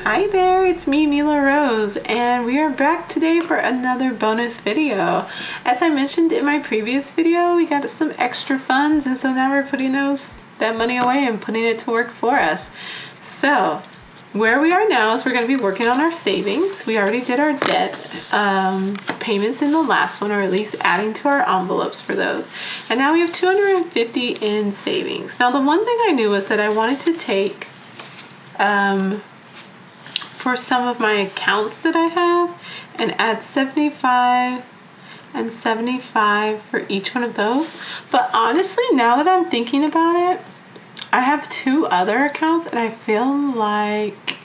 Hi there, it's me, Mila Rose, and we are back today for another bonus video. As I mentioned in my previous video, we got some extra funds, and so now we're putting that money away and putting it to work for us. So where we are now is we're going to be working on our savings. We already did our debt payments in the last one, or at least adding to our envelopes for those. And now we have $250 in savings. Now the one thing I knew was that I wanted to take for some of my accounts that I have and add 75 and 75 for each one of those. But honestly, now that I'm thinking about it, I have two other accounts and I feel like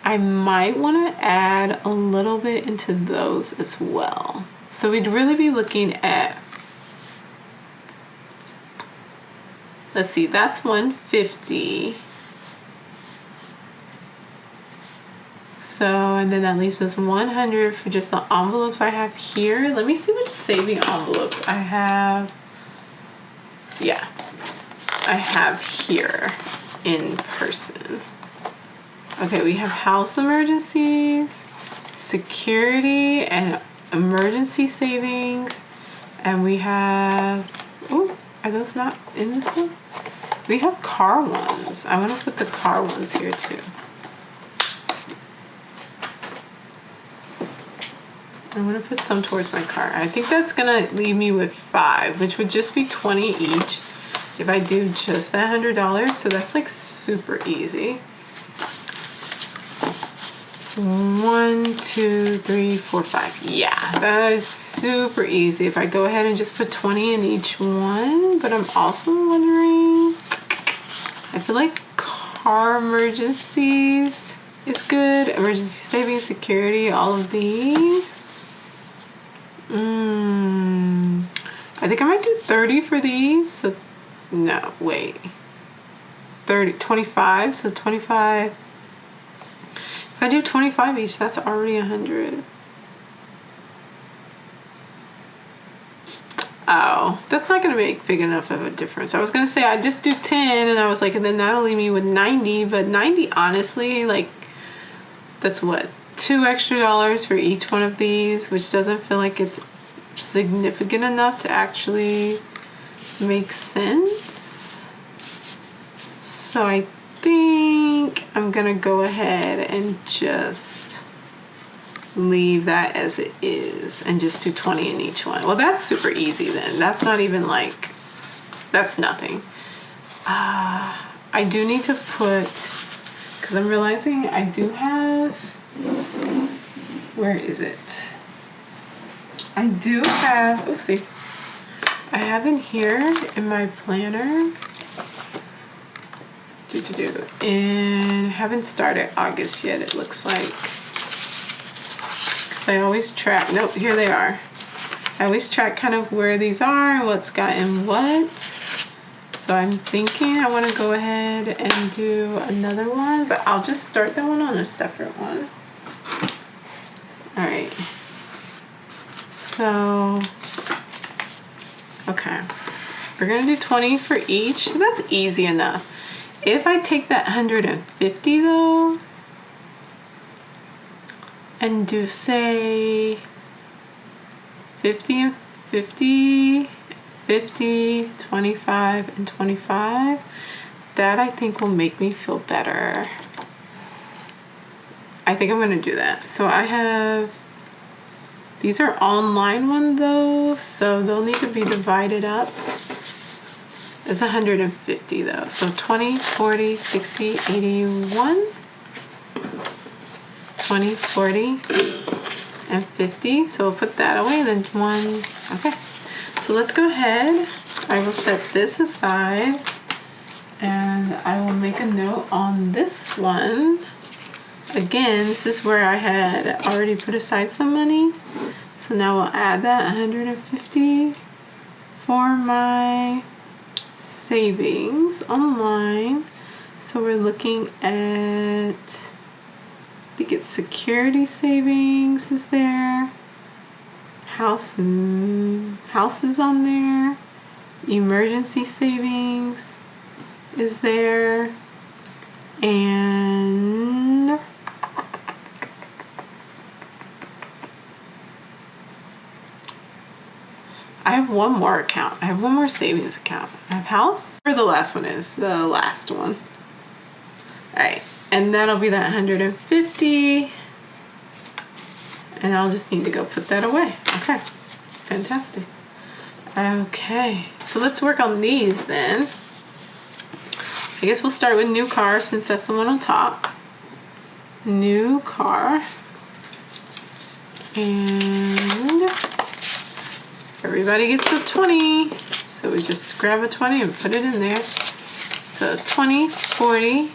I might want to add a little bit into those as well. So we'd really be looking at, let's see, that's 150. So, and then that leaves us 100 for just the envelopes I have here. Let me see which saving envelopes I have. Yeah, I have here in person. Okay, we have house emergencies, security, and emergency savings. And we have, oh, are those not in this one? We have car ones. I want to put the car ones here too. I'm going to put some towards my car. I think that's going to leave me with 5, which would just be 20 each if I do just that $100. So that's like super easy. 1, 2, 3, 4, 5. Yeah, that is super easy if I go ahead and just put 20 in each one. But I'm also wondering, I feel like car emergencies is good. Emergency savings, security, all of these. I think I might do 30 for these. So no, wait. 30, 25. So 25. If I do 25 each, that's already 100. Oh, that's not going to make big enough of a difference. I was going to say I'd just do 10, and I was like, and then that'll leave me with 90. But 90, honestly, like, that's what? $2 extra for each one of these, which doesn't feel like it's significant enough to actually make sense. So I think I'm gonna go ahead and just leave that as it is and just do 20 in each one. Well, that's super easy then. That's not even like, that's nothing. I do need to put, because I'm realizing I do have, where is it? I do have, oopsie, I have in here in my planner, and haven't started August yet, it looks like. Because I always track, nope, here they are. I always track kind of where these are and what's gotten what. So I'm thinking I want to go ahead and do another one, but I'll just start that one on a separate one. All right. So, okay, we're gonna do 20 for each, so that's easy enough. If I take that 150 though, and do say 50 and 50, 50, 25, and 25, that I think will make me feel better. I think I'm gonna do that. So I have, these are online one though, so they'll need to be divided up. It's 150 though. So 20, 40, 60, 81, 20, 40, and 50. So we'll put that away, and then 1, okay. So let's go ahead. I will set this aside, and I will make a note on this one. Again, this is where I had already put aside some money. So now we'll add that 150 for my savings online. So we're looking at, I think it's security savings is there. House is on there. Emergency savings is there. And one more account. I have one more savings account. I have house. Where the last one is, the last one. All right, and that'll be that 150. And I'll just need to go put that away. Okay, fantastic. Okay, so let's work on these then. I guess we'll start with new car since that's the one on top. New car. And everybody gets a 20. So we just grab a 20 and put it in there. So 20, 40,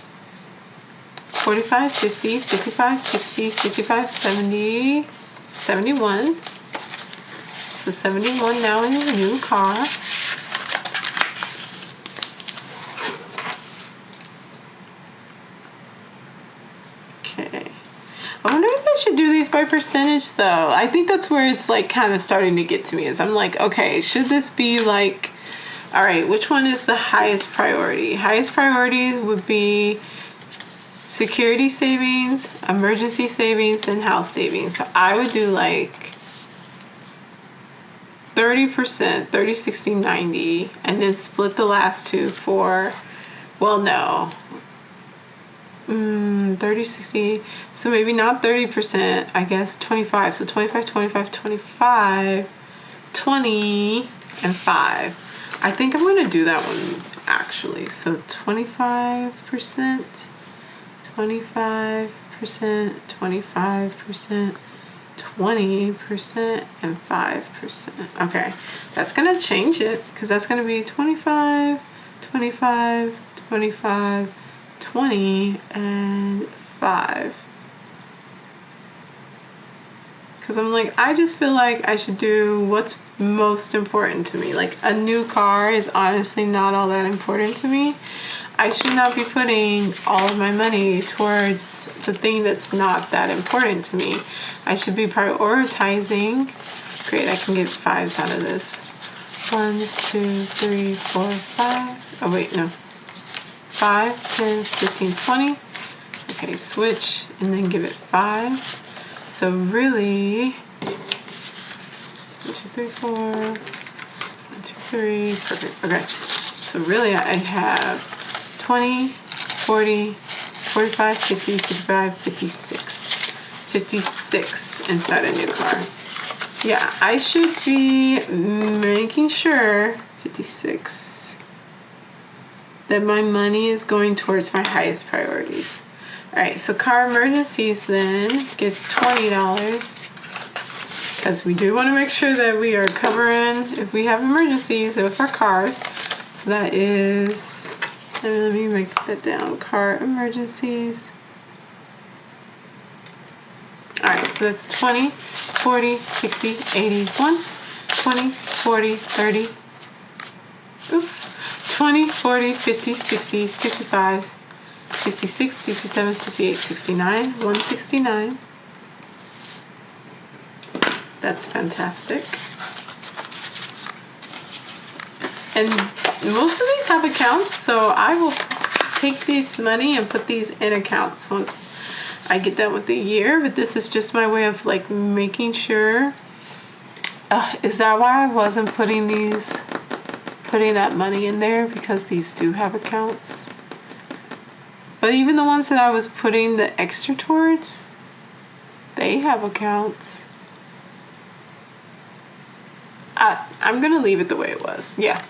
45, 50, 55, 60, 65, 70, 71. So 71 now in the new car. Okay. I wonder if I should do these by percentage though. I think that's where it's like kind of starting to get to me is I'm like, okay, should this be like, all right, which one is the highest priority? Highest priorities would be security savings, emergency savings, then house savings. So I would do like 30%, 30, 60, 90, and then split the last two for, well, no, 30, 60, so maybe not 30%, I guess 25. So 25, 25, 25, 20, and 5. I think I'm going to do that one actually. So 25%, 25%, 25%, 20%, and 5%. Okay, that's gonna change it because that's gonna be 25, 25, 25, 20, and 5. Because I'm like, I just feel like I should do what's most important to me. Like a new car is honestly not all that important to me. I should not be putting all of my money towards the thing that's not that important to me. I should be prioritizing. Great, I can get 5s out of this. 1, 2, 3, 4, 5. Oh wait, no. 5, 10, 15, 20. Okay, switch and then give it 5. So really, 1, 2, 3, 4, 1, 2, 3, perfect. Okay, so really I have 20, 40, 45, 50, 55, 56. 56 inside a new car. Yeah, I should be making sure, 56, that my money is going towards my highest priorities. All right, so car emergencies then gets $20 because we do want to make sure that we are covering if we have emergencies with our cars. So that is, let me write that down, car emergencies. All right, so that's 20, 40, 60, 80, 1, 20, 40, 30, oops, 20, 40, 50, 60, 65, 66, 67, 68, 69, 169. That's fantastic. And most of these have accounts, so I will take this money and put these in accounts once I get done with the year. But this is just my way of like making sure. Is that why I wasn't putting that money in there? Because these do have accounts. But even the ones that I was putting the extra towards, they have accounts. I'm gonna leave it the way it was. Yeah.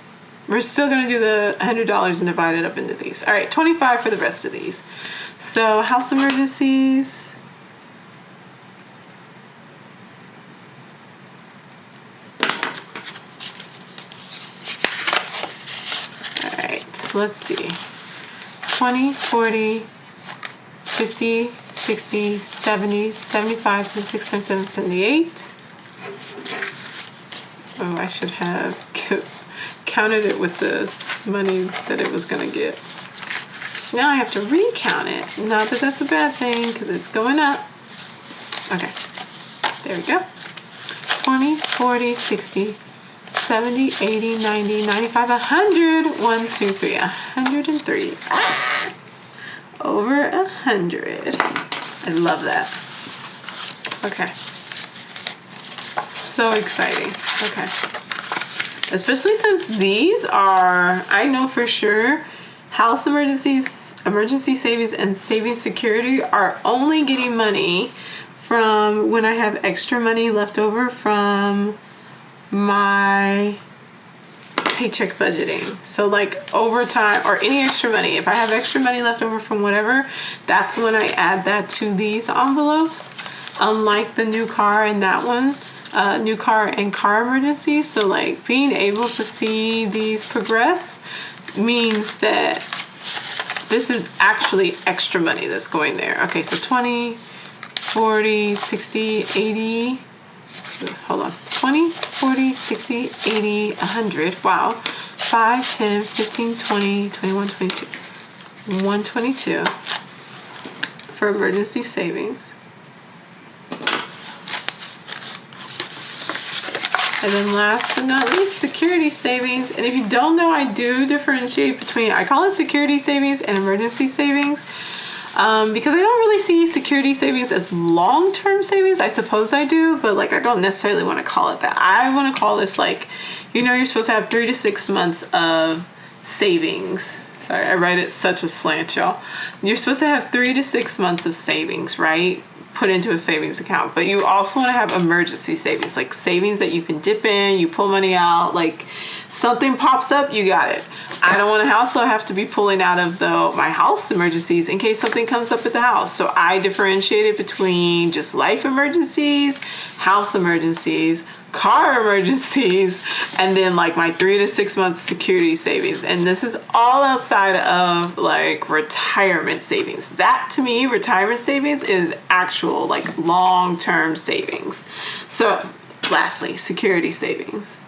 We're still going to do the $100 and divide it up into these. All right, 25 for the rest of these. So house emergencies. All right, so let's see. 20, 40, 50, 60, 70, 75, 76, 77, 78. Oh, I should have counted it with the money that it was going to get. Now I have to recount it. Not that that's a bad thing because it's going up. Okay, there we go. 20, 40, 60, 70, 80, 90, 95, 100. 1, 2, 3, 103. Ah! Over 100. I love that. Okay. So exciting. Okay. Especially since these are, I know for sure, house emergencies, emergency savings, and savings security are only getting money from when I have extra money left over from my paycheck budgeting. So like overtime or any extra money, if I have extra money left over from whatever, that's when I add that to these envelopes. Unlike the new car and that one, new car and car emergencies. So like being able to see these progress means that this is actually extra money that's going there. Okay, so 20, 40, 60, 80, hold on, 20, 40, 60, 80, 100, wow, 5, 10, 15, 20, 21, 22, 122 for emergency savings. And then last but not least, security savings. And if you don't know, I do differentiate between, I call it security savings and emergency savings. Because I don't really see security savings as long-term savings. I suppose I do, but like I don't necessarily want to call it that. I want to call this like, you know, you're supposed to have 3 to 6 months of savings. Sorry, I write it such a slant, y'all. You're supposed to have 3 to 6 months of savings, right? Put into a savings account. But you also want to have emergency savings, like savings that you can dip in, you pull money out, like something pops up, you got it. I don't want to also have to be pulling out of my house emergencies in case something comes up at the house. So I differentiated between just life emergencies, house emergencies, car emergencies, and then like my 3 to 6 months security savings. And this is all outside of like retirement savings. That to me, retirement savings is actual like long-term savings. So lastly, security savings.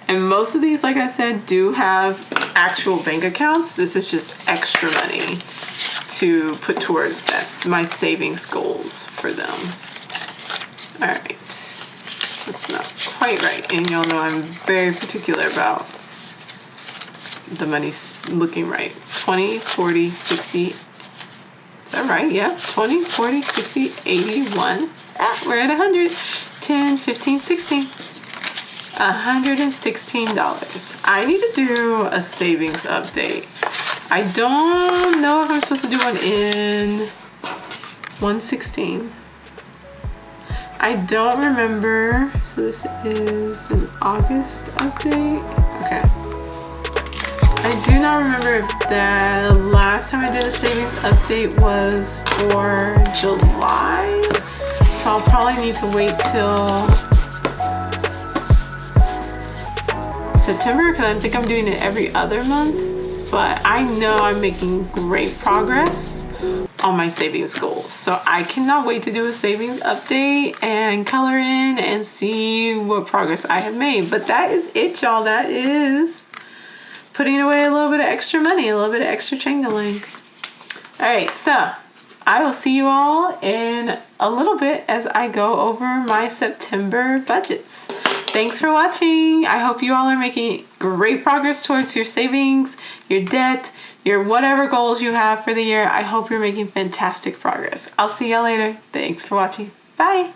And most of these, like I said, do have actual bank accounts. This is just extra money to put towards my savings goals for them. All right. That's not quite right. And y'all know I'm very particular about the money looking right. 20, 40, 60. Is that right? Yeah. 20, 40, 60, 81. We're at 100. 10, 15, 16. $116. I need to do a savings update. I don't know if I'm supposed to do one in 116. I don't remember. So this is an August update. Okay. I do not remember if the last time I did a savings update was for July. So I'll probably need to wait till September because I think I'm doing it every other month. But I know I'm making great progress on my savings goals. So I cannot wait to do a savings update and color in and see what progress I have made. But that is it, y'all. That is putting away a little bit of extra money, a little bit of extra changeling. All right, so I will see you all in a little bit as I go over my September budgets. Thanks for watching. I hope you all are making great progress towards your savings, your debt, your whatever goals you have for the year. I hope you're making fantastic progress. I'll see y'all later. Thanks for watching. Bye.